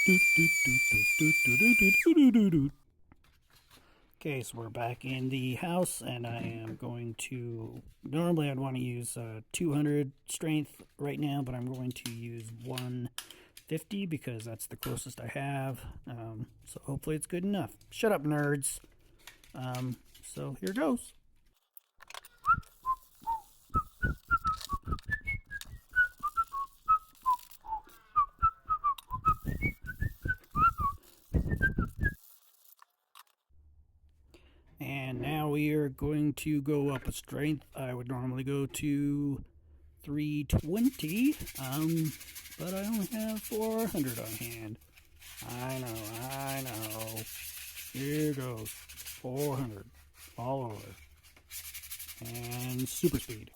Okay, so we're back in the house, and I am going to. Normally, I'd want to use 200 strength right now, but I'm going to use 150 because that's the closest I have. So hopefully, it's good enough. Shut up, nerds. So here goes. And now we are going to go up a strength. I would normally go to 320, but I only have 400 on hand. I know. Here goes. 400 all over. And super speed.